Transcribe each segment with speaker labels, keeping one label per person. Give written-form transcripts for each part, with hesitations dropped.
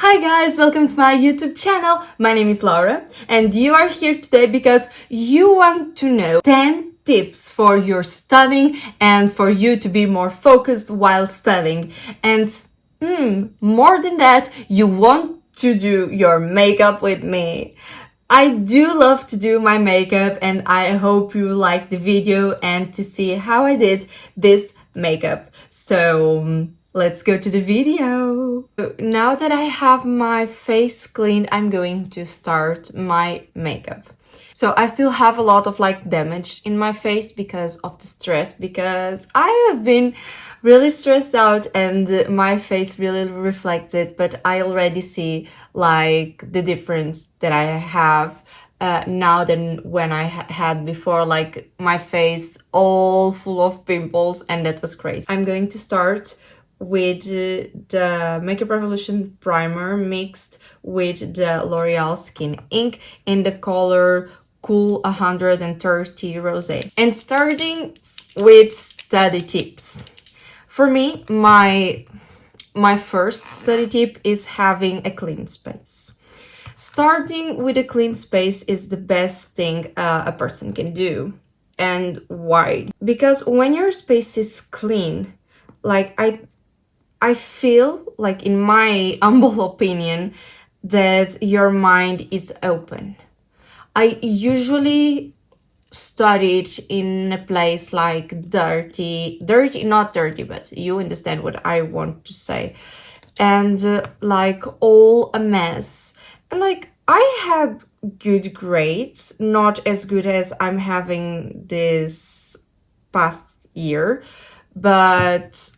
Speaker 1: Hi guys, welcome to my YouTube channel. My name is Laura and you are here today because you want to know 10 tips for your studying and for you to be more focused while studying. And more than that, you want to do your makeup with me. I do love to do my makeup and I hope you like the video and to see how I did this makeup. So let's go to the video. Now that I have my face cleaned, I'm going to start my makeup. So I still have a lot of damage in my face because of the stress, because I have been really stressed out and my face really reflects it, but I already see the difference that I have now than when I had before, my face all full of pimples, and that was crazy. I'm going to start with the Makeup Revolution primer mixed with the L'Oreal Skin Ink in the color Cool 130 Rosé. And starting with study tips. For me, my first study tip is having a clean space. Starting with a clean space is the best thing a person can do. And why? Because when your space is clean, I feel, in my humble opinion, that your mind is open. I usually studied in a place dirty, not dirty, but you understand what I want to say. And all a mess. And I had good grades, not as good as I'm having this past year, but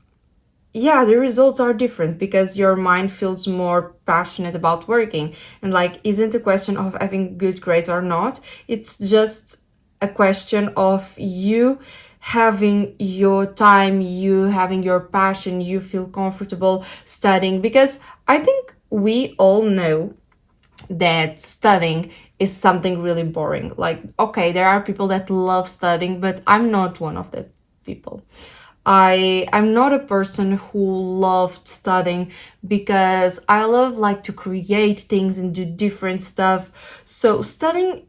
Speaker 1: yeah, the results are different because your mind feels more passionate about working. And isn't a question of having good grades or not. It's just a question of you having your time, you having your passion, you feel comfortable studying. Because I think we all know that studying is something really boring. Okay, there are people that love studying, but I'm not one of the people. I'm not a person who loved studying because I love to create things and do different stuff. So studying,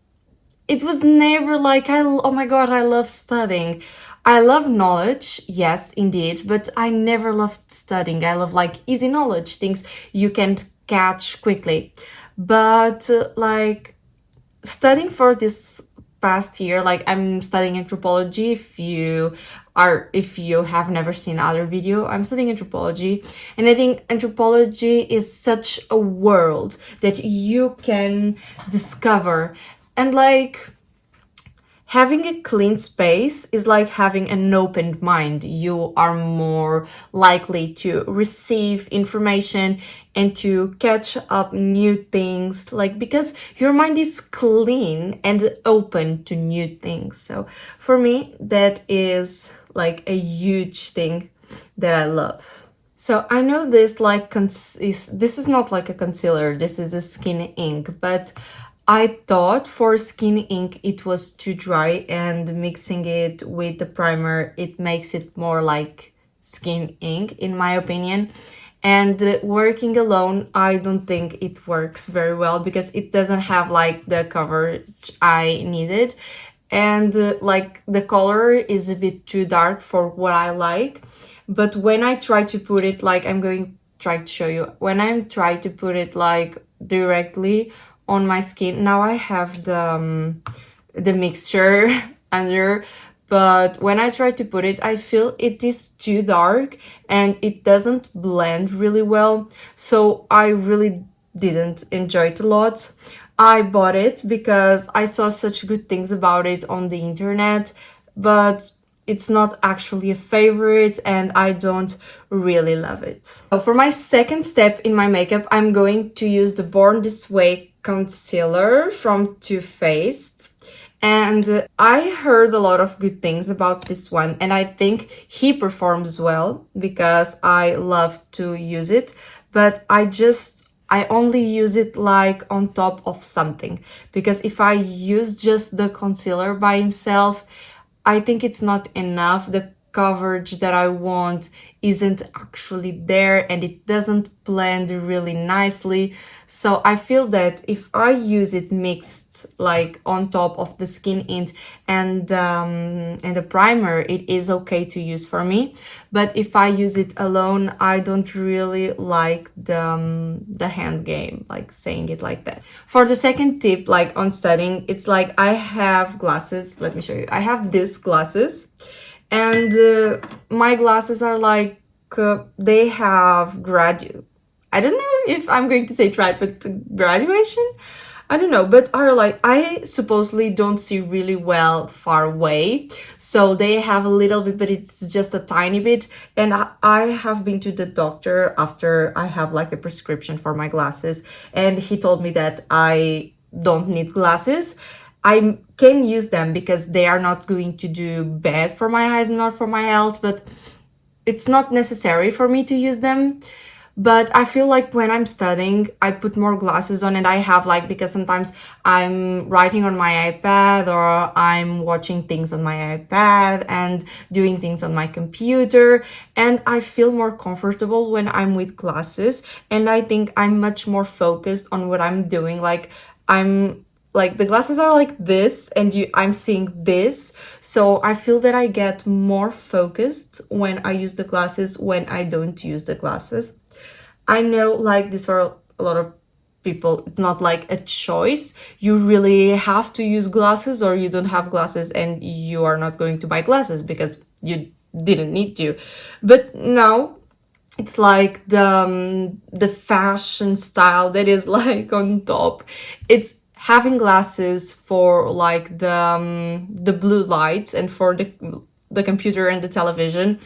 Speaker 1: it was never oh my god, I love studying. I love knowledge, yes, indeed, but I never loved studying. I love easy knowledge, things you can catch quickly. But studying for this past year, I'm studying anthropology. If you have never seen other video, I'm studying anthropology, and I think anthropology is such a world that you can discover. And having a clean space is like having an open mind. You are more likely to receive information and to catch up new things, because your mind is clean and open to new things. So for me, that is a huge thing that I love. So I know this this is not a concealer, this is a skin ink, but I thought for skin ink it was too dry, and mixing it with the primer, it makes it more like skin ink, in my opinion. And working alone, I don't think it works very well because it doesn't have the coverage I needed. And the color is a bit too dark for what I like. But when I try to put it, I'm going to try to show you, when I try to put it directly on my skin, now I have the mixture under, but when I try to put it, I feel it is too dark and it doesn't blend really well. So I really didn't enjoy it a lot. I bought it because I saw such good things about it on the internet, but it's not actually a favorite and I don't really love it. So for my second step in my makeup, I'm going to use the Born This Way concealer from Too Faced. And I heard a lot of good things about this one, and I think he performs well because I love to use it, but I only use it on top of something, because if I use just the concealer by himself, I think it's not enough. coverage that I want isn't actually there, and it doesn't blend really nicely. So I feel that if I use it mixed, like on top of the skin tint and the primer, it is okay to use for me. But if I use it alone, I don't really like the hand game, like saying it like that. For the second tip, like on studying, it's like I have glasses. Let me show you. I have these glasses, and my glasses are like they have I don't know if I'm going to say it right, but graduation, I don't know, but are like, I supposedly don't see really well far away, so they have a little bit, but it's just a tiny bit. And I have been to the doctor after I have like a prescription for my glasses, and he told me that I don't need glasses. I can use them because they are not going to do bad for my eyes, not for my health, but it's not necessary for me to use them. But I feel like when I'm studying, I put more glasses on, and I have like, because sometimes I'm writing on my iPad or I'm watching things on my iPad and doing things on my computer, and I feel more comfortable when I'm with glasses, and I think I'm much more focused on what I'm doing. Like I'm like the glasses are like this, and I'm seeing this, so I feel that I get more focused when I use the glasses when I don't use the glasses. I know like this for a lot of people, it's not like a choice. You really have to use glasses, or you don't have glasses and you are not going to buy glasses because you didn't need to. But now it's like the fashion style that is like on top. It's having glasses for like the blue lights and for the computer and the television.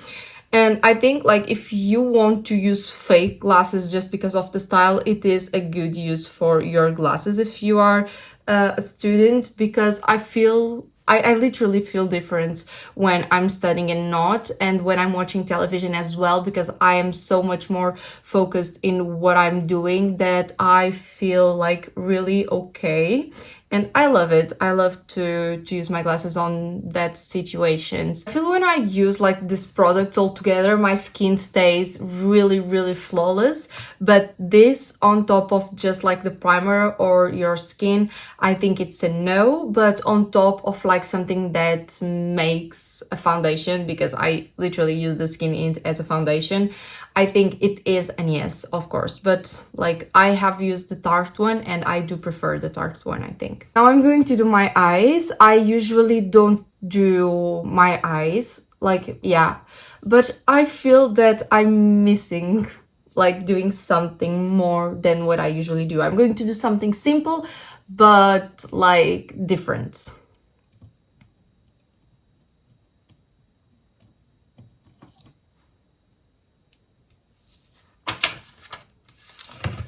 Speaker 1: And I think like if you want to use fake glasses just because of the style, it is a good use for your glasses if you are a student, because I literally feel difference when I'm studying and not, and when I'm watching television as well, because I am so much more focused in what I'm doing that I feel like really okay. And I love it. I love to use my glasses on that situations. I feel when I use like this product all together, my skin stays really, really flawless. But this on top of just like the primer or your skin, I think it's a no. But on top of like something that makes a foundation, because I literally use the skin tint as a foundation, I think it is an yes, of course. But like I have used the Tarte one, and I do prefer the Tarte one, I think. Now I'm going to do my eyes. I usually don't do my eyes, like, yeah, but I feel that I'm missing like doing something more than what I usually do. I'm going to do something simple, but like different.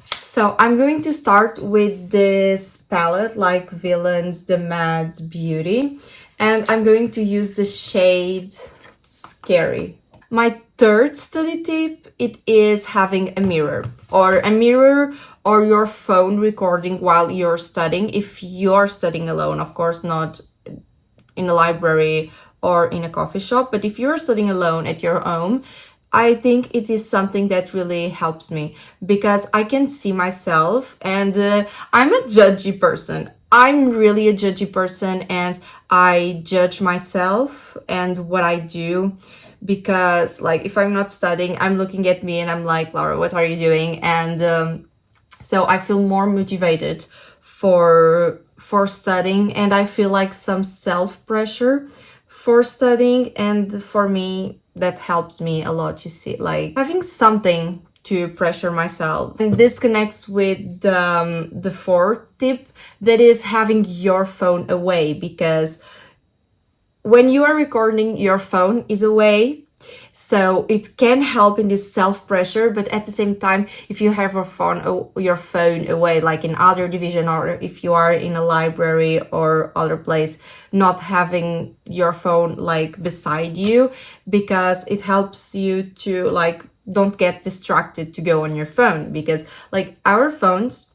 Speaker 1: So I'm going to start with this palette, like Villains the Mad Beauty, and I'm going to use the shade Scary. My third study tip, it is having a mirror or your phone recording while you're studying. If you're studying alone, of course, not in a library or in a coffee shop, but if you're studying alone at your home, I think it is something that really helps me, because I can see myself, and I'm a judgy person. I'm really a judgy person, and I judge myself and what I do, because like if I'm not studying, I'm looking at me and I'm like, Laura, what are you doing? And so I feel more motivated for studying, and I feel like some self-pressure for studying, and for me that helps me a lot, you see, like having something to pressure myself. And this connects with the fourth tip, that is having your phone away, because when you are recording, your phone is away, so it can help in this self-pressure. But at the same time, if you have your phone away, like in other division, or if you are in a library or other place, not having your phone like beside you, because it helps you to like don't get distracted to go on your phone, because like our phones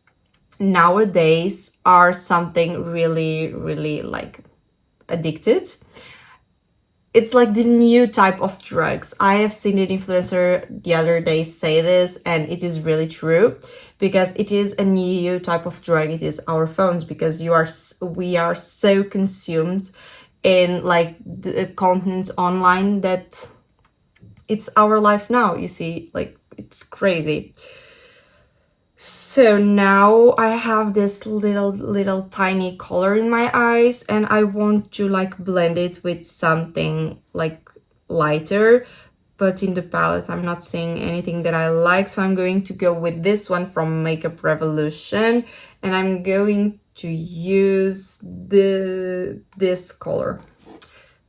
Speaker 1: nowadays are something really, really like addicted. it's like the new type of drugs. I have seen an influencer the other day say this, and it is really true, because it is a new type of drug. It is our phones, because we are so consumed in like the content online that it's our life now, you see, like it's crazy. So now I have this little tiny color in my eyes, and I want to like blend it with something like lighter, but in the palette I'm not seeing anything that I like, so I'm going to go with this one from Makeup Revolution, and I'm going to use this color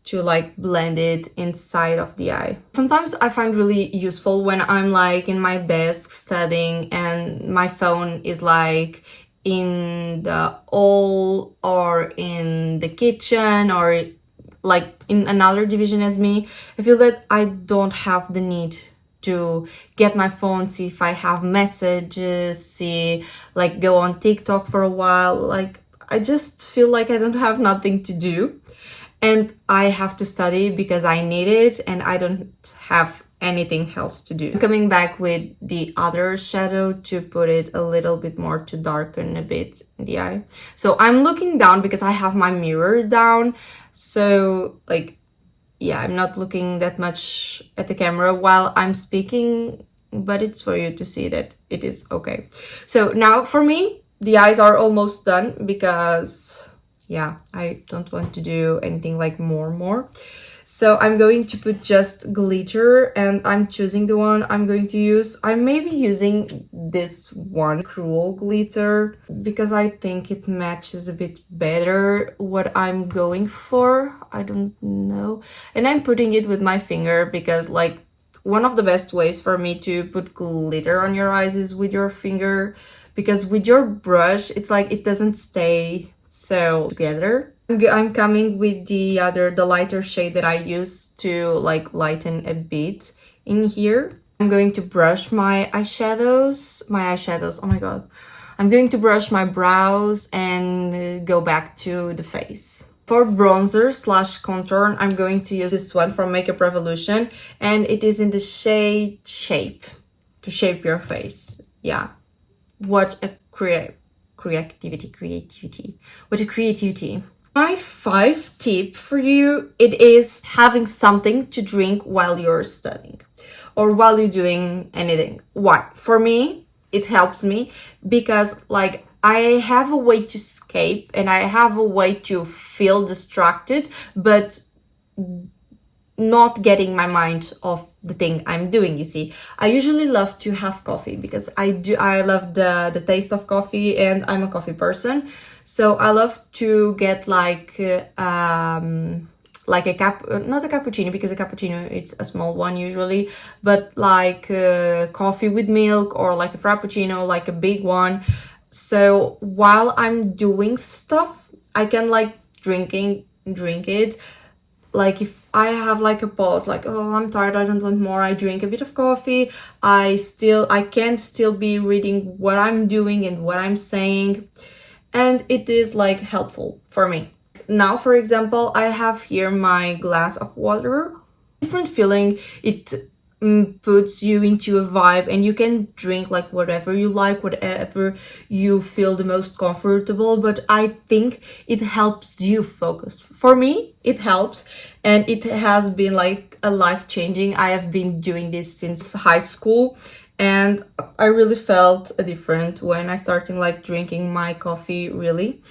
Speaker 1: to like blend it inside of the eye. Sometimes I find really useful when I'm like in my desk studying and my phone is like in the hall or in the kitchen or like in another division as me. I feel that I don't have the need to get my phone, see if I have messages, see like go on TikTok for a while. Like I just feel like I don't have nothing to do. And I have to study because I need it, and I don't have anything else to do. I'm coming back with the other shadow to put it a little bit more, to darken a bit the eye. So I'm looking down because I have my mirror down. So like, yeah, I'm not looking that much at the camera while I'm speaking, but it's for you to see that it is okay. So now for me, the eyes are almost done because yeah, I don't want to do anything like more. So I'm going to put just glitter, and I'm choosing the one I'm going to use. I may be using this one, Cruel Glitter, because I think it matches a bit better what I'm going for. I don't know. And I'm putting it with my finger because like one of the best ways for me to put glitter on your eyes is with your finger, because with your brush, it's like it doesn't stay so together. I'm coming with the lighter shade that I used to like lighten a bit in here. I'm going to brush my eyeshadows, oh my god. I'm going to brush my brows and go back to the face. For bronzer slash contour, I'm going to use this one from Makeup Revolution, and it is in the shade Shape, to shape your face. Yeah, what a creativity. What a creativity. My 5 tip for you, it is having something to drink while you're studying or while you're doing anything. Why? For me, it helps me because like I have a way to escape and I have a way to feel distracted, but not getting my mind off the thing I'm doing, you see. I usually love to have coffee because I love the taste of coffee, and I'm a coffee person. So I love to get like a not a cappuccino, because a cappuccino it's a small one usually, but like coffee with milk, or like a frappuccino, like a big one. So while I'm doing stuff, I can like drink it. Like if I have like a pause, like, oh, I'm tired, I don't want more, I drink a bit of coffee, I can still be reading what I'm doing and what I'm saying, and it is like helpful for me. Now, for example, I have here my glass of water. Different feeling, it puts you into a vibe, and you can drink like whatever you like, whatever you feel the most comfortable, but I think it helps you focus. For me, it helps, and it has been like a life-changing. I have been doing this since high school, and I really felt a difference when I started like drinking my coffee, really.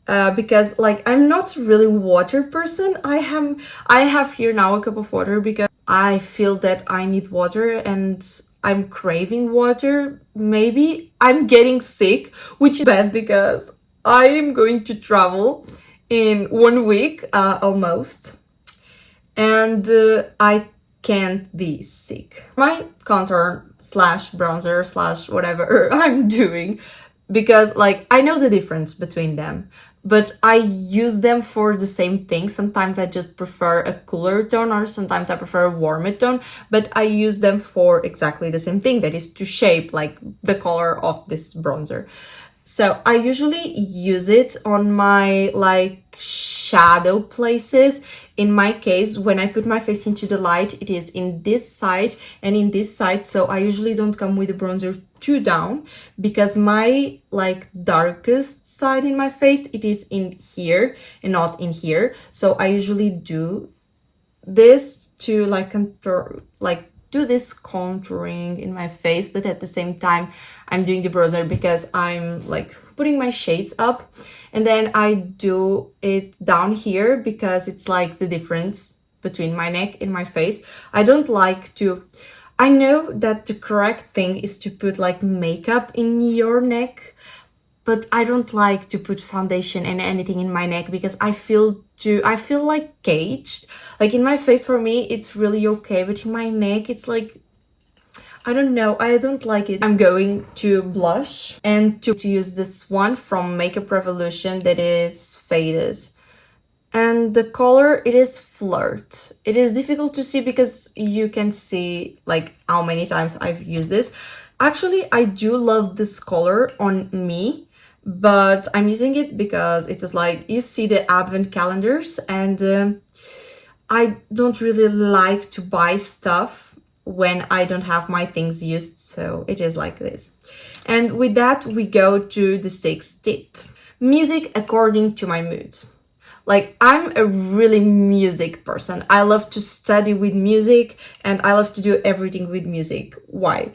Speaker 1: Because like I'm not really water person. I have here now a cup of water because I feel that I need water and I'm craving water. Maybe I'm getting sick, which is bad because I am going to travel in 1 week almost, and I can't be sick. My contour slash bronzer slash whatever I'm doing, because like I know the difference between them, but I use them for the same thing. Sometimes I just prefer a cooler tone, or sometimes I prefer a warmer tone, but I use them for exactly the same thing, that is to shape like the color of this bronzer. So I usually use it on my like shadow places. In my case, when I put my face into the light, it is in this side and in this side. So I usually don't come with the bronzer too down, because my like darkest side in my face, it is in here and not in here. So I usually do this to like contour, like do this contouring in my face, but at the same time I'm doing the bronzer because I'm like putting my shades up, and then I do it down here because it's like the difference between my neck and my face. I don't like to, I know that the correct thing is to put like makeup in your neck, but I don't like to put foundation and anything in my neck because I feel like caged. Like in my face, for me, it's really okay, but in my neck, it's like, I don't know, I don't like it. I'm going to blush and to use this one from Makeup Revolution that is faded. And the color, it is Flirt. It is difficult to see because you can see like how many times I've used this. Actually, I do love this color on me, but I'm using it because it was like, you see the advent calendars, and I don't really like to buy stuff when I don't have my things used, so it is like this. And with that, we go to the sixth tip. Music according to my mood. Like, I'm a really music person. I love to study with music and I love to do everything with music. Why?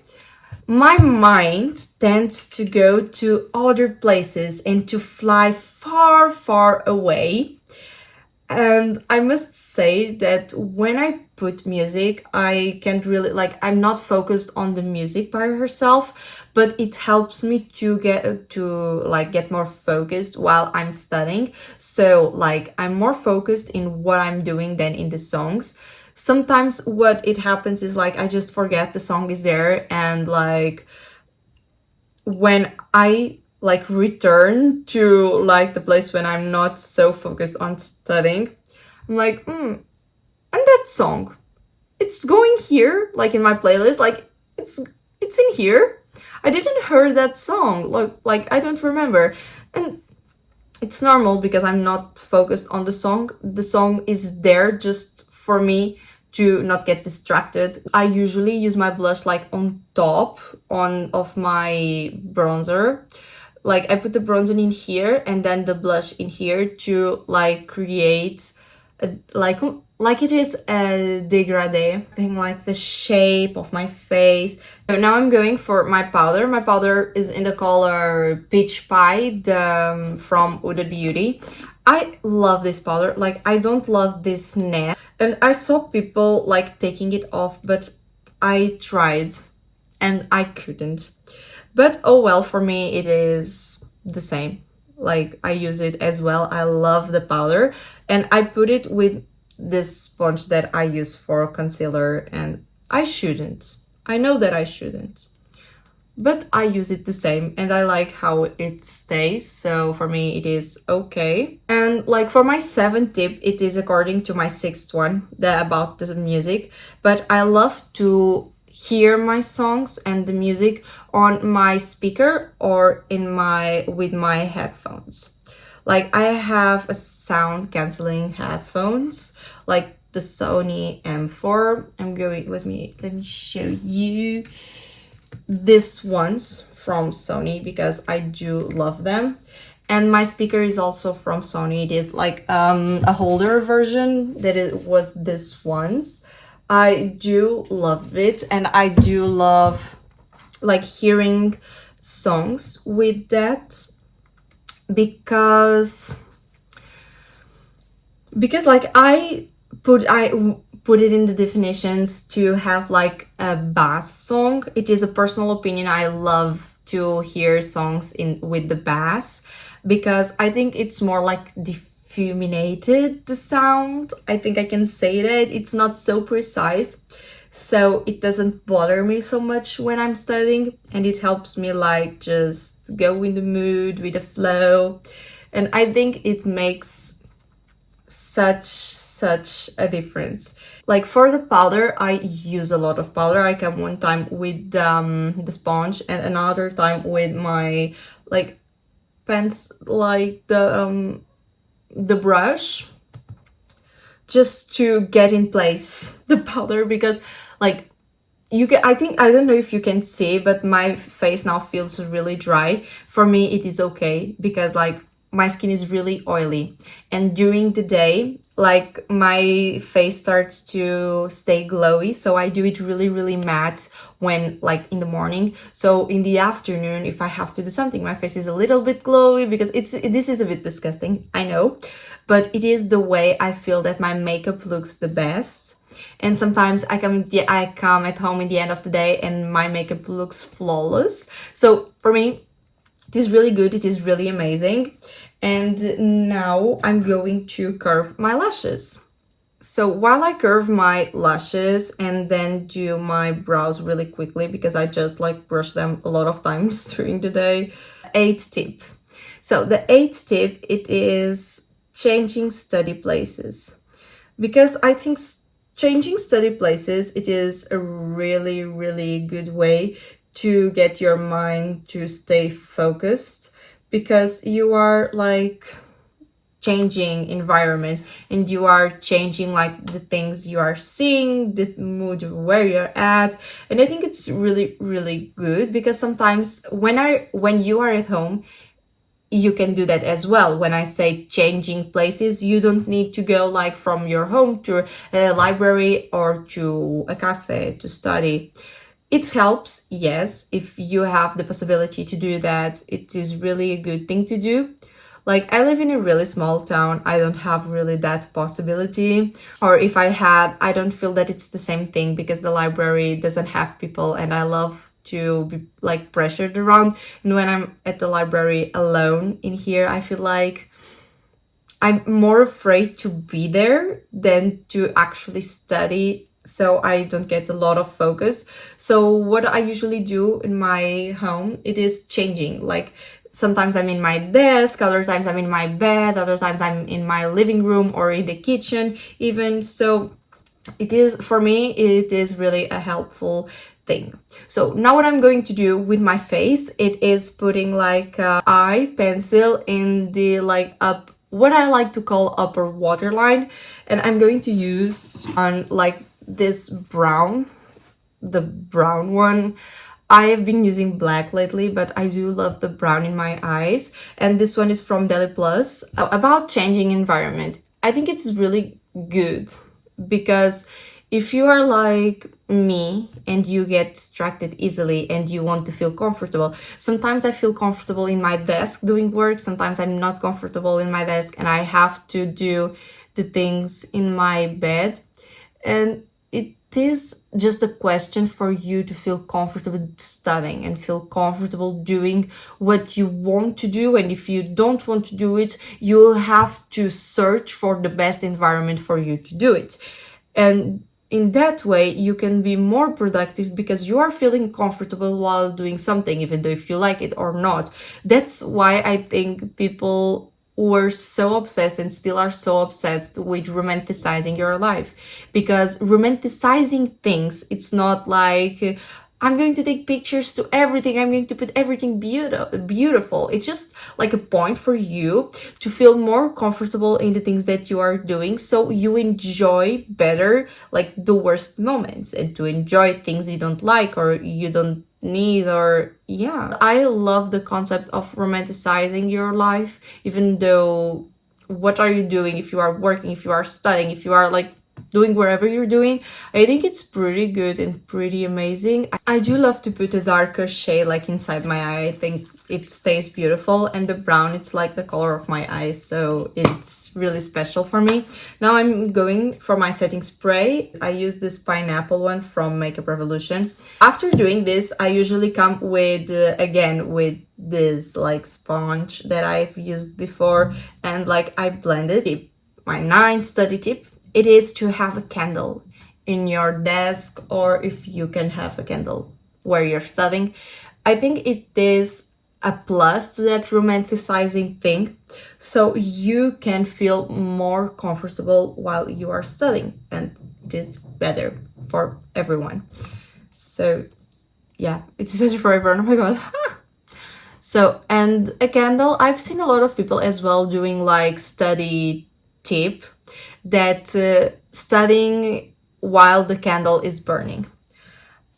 Speaker 1: My mind tends to go to other places and to fly far, far away. And I must say that when I put music, I can't really, like, I'm not focused on the music by herself, but it helps me to get more focused while I'm studying. So like, I'm more focused in what I'm doing than in the songs. Sometimes what it happens is like, I just forget the song is there, and like, when I like return to like the place when I'm not so focused on studying, I'm like, and that song, it's going here, like in my playlist, like it's in here. I didn't hear that song, like I don't remember. And it's normal because I'm not focused on the song. The song is there just for me to not get distracted. I usually use my blush like on top of my bronzer. Like, I put the bronzer in here and then the blush in here to like create like it is a dégradé thing, like the shape of my face. So now I'm going for my powder. My powder is in the color Peach Pie, from Huda Beauty. I love this powder. Like, I don't love this net, and I saw people like taking it off, but I tried and I couldn't. But oh well, for me it is the same. Like, I use it as well. I love the powder, and I put it with this sponge that I use for concealer, and I shouldn't. I know that I shouldn't. But I use it the same and I like how it stays, so for me it is okay. And like for my seventh tip, it is according to my sixth one, about the music. But I love to hear my songs and the music on my speaker or with my headphones. Like, I have a sound cancelling headphones, like the Sony M4. Let me show you these ones from Sony because I do love them. And my speaker is also from Sony. It is like a holder version that it was this ones. I do love it, and I do love like hearing songs with that because like I put it in the definitions to have like a bass song. It is a personal opinion. I love to hear songs with the bass because I think it's more like diffuminated, the sound. I think I can say that. It's not so precise, so it doesn't bother me so much when I'm studying, and it helps me like just go in the mood with the flow. And I think it makes such a difference. Like for the powder, I use a lot of powder. I come one time with the sponge and another time with my like like the brush just to get in place the powder, because like you can, I think, I don't know if you can see, but my face now feels really dry. For me it is okay, because like my skin is really oily, and during the day like my face starts to stay glowy, so I do it really matte when like in the morning. So in the afternoon, if I have to do something, my face is a little bit glowy, because this is a bit disgusting, I know, but it is the way I feel that my makeup looks the best. And sometimes I come at home in the end of the day and my makeup looks flawless. So for me, it is really good. It is really amazing. And now I'm going to curve my lashes. So while I curve my lashes and then do my brows really quickly, because I just like brush them a lot of times during the day, eighth tip. So the eighth tip, it is changing study places. Because I think changing study places, it is a really good way to get your mind to stay focused, because you are like changing environment, and you are changing like the things you are seeing, the mood where you're at. And I think it's really good, because sometimes when you are at home, you can do that as well. When I say changing places, you don't need to go like from your home to a library or to a cafe to study. It helps, yes, if you have the possibility to do that. It is really a good thing to do. Like I live in a really small town, I don't have really that possibility. Or if I had, I don't feel that it's the same thing, because the library doesn't have people and I love to be like pressured around. And when I'm at the library alone in here, I feel like I'm more afraid to be there than to actually study, so I don't get a lot of focus. So what I usually do in my home, it is changing. Like sometimes I'm in my desk, other times I'm in my bed, other times I'm in my living room or in the kitchen even. So it is, for me, it is really a helpful thing. So now what I'm going to do with my face, it is putting like a eye pencil in the like up, what I like to call upper waterline, and I'm going to use on like this brown, the brown one. I have been using black lately, but I do love the brown in my eyes, and this one is from Deli Plus. About changing environment, I think it's really good, because if you are like me and you get distracted easily and you want to feel comfortable, sometimes I feel comfortable in my desk doing work, sometimes I'm not comfortable in my desk and I have to do the things in my bed. And it is just a question for you to feel comfortable studying and feel comfortable doing what you want to do. And if you don't want to do it, you have to search for the best environment for you to do it. And in that way, you can be more productive, because you are feeling comfortable while doing something, even though if you like it or not. That's why I think people were so obsessed and still are so obsessed with romanticizing your life, because romanticizing things, it's not like I'm going to take pictures to everything, I'm going to put everything beautiful. It's just like a point for you to feel more comfortable in the things that you are doing, so you enjoy better like the worst moments, and to enjoy things you don't like or you don't need. Or yeah, I love the concept of romanticizing your life, even though what are you doing, if you are working, if you are studying, if you are like doing wherever you're doing, I think it's pretty good and pretty amazing. I do love to put a darker shade like inside my eye. I think it stays beautiful, and the brown, it's like the color of my eyes, so it's really special for me. Now I'm going for my setting spray. I use this pineapple one from Makeup Revolution. After doing this, I usually come with again with this like sponge that I've used before, and like I blend it. My ninth study tip, it is to have a candle in your desk, or if you can have a candle where you're studying. I think it is a plus to that romanticizing thing, so you can feel more comfortable while you are studying, and it is better for everyone. So yeah, it's better for everyone. Oh my god. So, and a candle, I've seen a lot of people as well doing like study tip that studying while the candle is burning.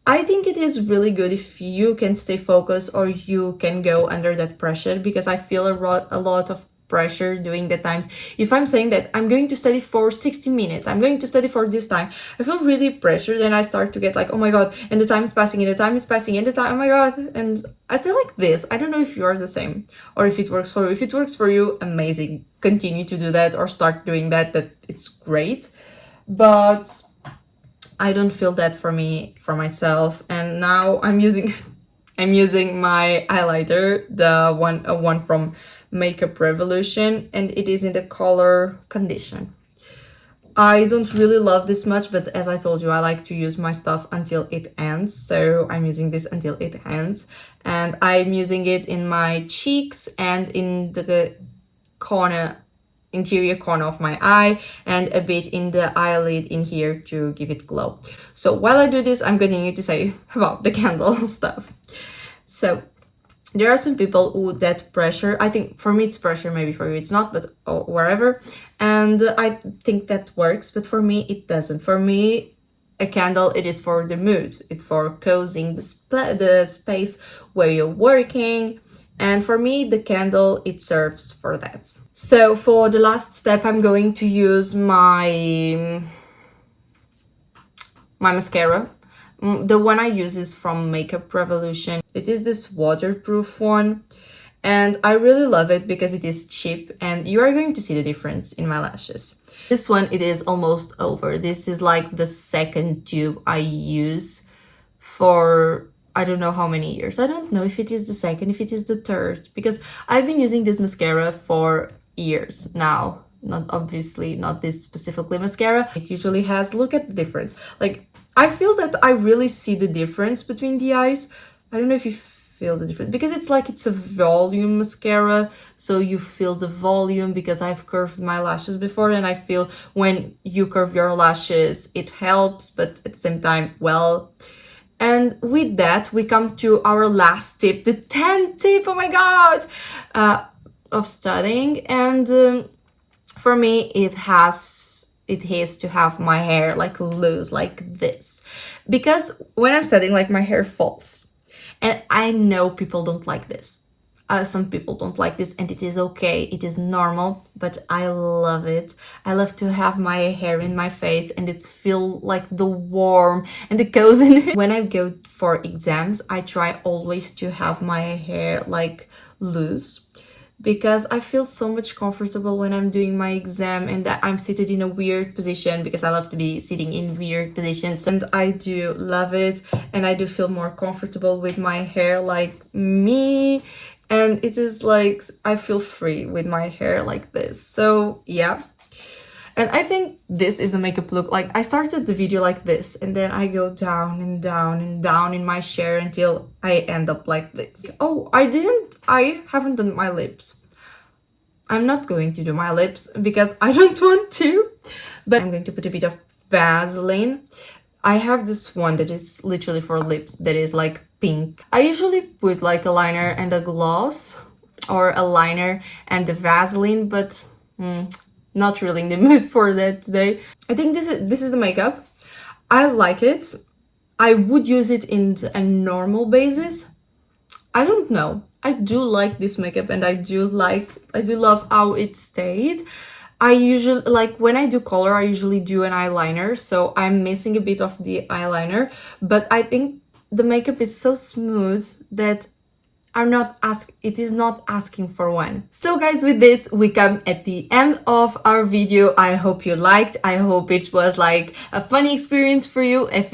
Speaker 1: I think it is really good if you can stay focused or you can go under that pressure, because I feel a lot of pressure doing the times. If I'm saying that I'm going to study for 60 minutes, I'm going to study for this time, I feel really pressured and I start to get like, oh my god, and the time is passing and the time is passing and the time, oh my god, and I stay like this. I don't know if you're the same or if it works for you. If it works for you, amazing. Continue to do that or start doing that. It's great. But I don't feel that for myself. And now I'm using I'm using my highlighter, the one from Makeup Revolution, and it is in the color Condition. I don't really love this much, but as I told you, I like to use my stuff until it ends, so I'm using this until it ends. And I'm using it in my cheeks and in the interior corner of my eye, and a bit in the eyelid in here to give it glow. So while I do this, I'm continuing to say about the candle stuff. So there are some people who that pressure, I think for me it's pressure, maybe for you it's not, but wherever, and I think that works, but for me it doesn't. For me, a candle, it is for the mood, it's for cozying the space where you're working. And for me, the candle, it serves for that. So for the last step, I'm going to use my mascara. The one I use is from Makeup Revolution. It is this waterproof one. And I really love it because it is cheap and you are going to see the difference in my lashes. This one, it is almost over. This is like the second tube I use for I don't know how many years. I don't know if it is the second, if it is the third, because I've been using this mascara for years now. Not obviously, not this specifically mascara. It usually has, look at the difference. Like, I feel that I really see the difference between the eyes. I don't know if you feel the difference, because it's like it's a volume mascara, so you feel the volume, because I've curved my lashes before and I feel when you curve your lashes, it helps, but at the same time, well... And with that, we come to our last tip, the 10th tip, oh my god, of studying. And for me, it has to have my hair like loose, like this. Because when I'm studying, like my hair falls. And I know people don't like this. Some people don't like this, and it is okay, it is normal, but I love it. I love to have my hair in my face and it feel like the warm and the coziness. When I go for exams, I try always to have my hair like loose, because I feel so much comfortable when I'm doing my exam and that I'm seated in a weird position, because I love to be sitting in weird positions, and I do love it, and I do feel more comfortable with my hair like me. And it is like, I feel free with my hair like this. So yeah. And I think this is the makeup look. Like, I started the video like this, and then I go down and down and down in my chair until I end up like this. Oh, I haven't done my lips. I'm not going to do my lips because I don't want to. But I'm going to put a bit of Vaseline. I have this one that is literally for lips, that is like pink. I usually put like a liner and a gloss, or a liner and the Vaseline, but not really in the mood for that today. I think this is the makeup. I like it. I would use it in a normal basis. I don't know. I do like this makeup, and I do love how it stayed. I usually, like when I do color, I usually do an eyeliner, so I'm missing a bit of the eyeliner, but I think the makeup is so smooth that it is not asking for one. So guys, with this, we come at the end of our video. I hope you liked. I hope it was like a funny experience for you, as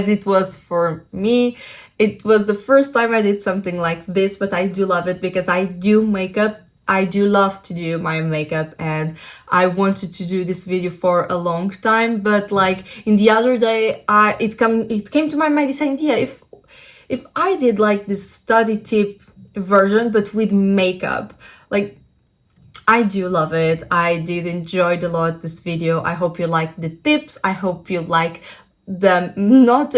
Speaker 1: it was for me. It was the first time I did something like this, but I do love it because I do makeup. I do love to do my makeup, and I wanted to do this video for a long time, but like in the other day, it came to my mind this idea, if I did like this study tip version but with makeup, like I do love it. I did enjoy a lot this video. I hope you liked the tips. I hope you like the not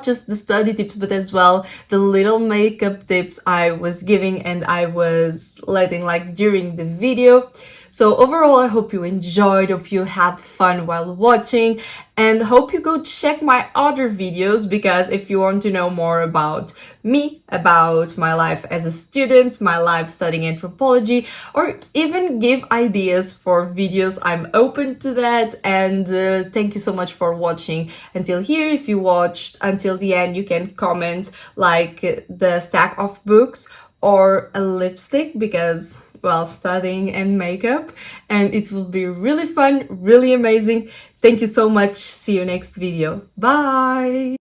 Speaker 1: just the study tips, but as well the little makeup tips I was giving and I was letting like during the video. So overall, I hope you enjoyed, hope you had fun while watching, and hope you go check my other videos, because if you want to know more about me, about my life as a student, my life studying anthropology, or even give ideas for videos, I'm open to that. And thank you so much for watching until here. If you watched until the end, you can comment like the stack of books or a lipstick, because while studying and makeup, and it will be really fun, really amazing. Thank you so much. See you next video. Bye.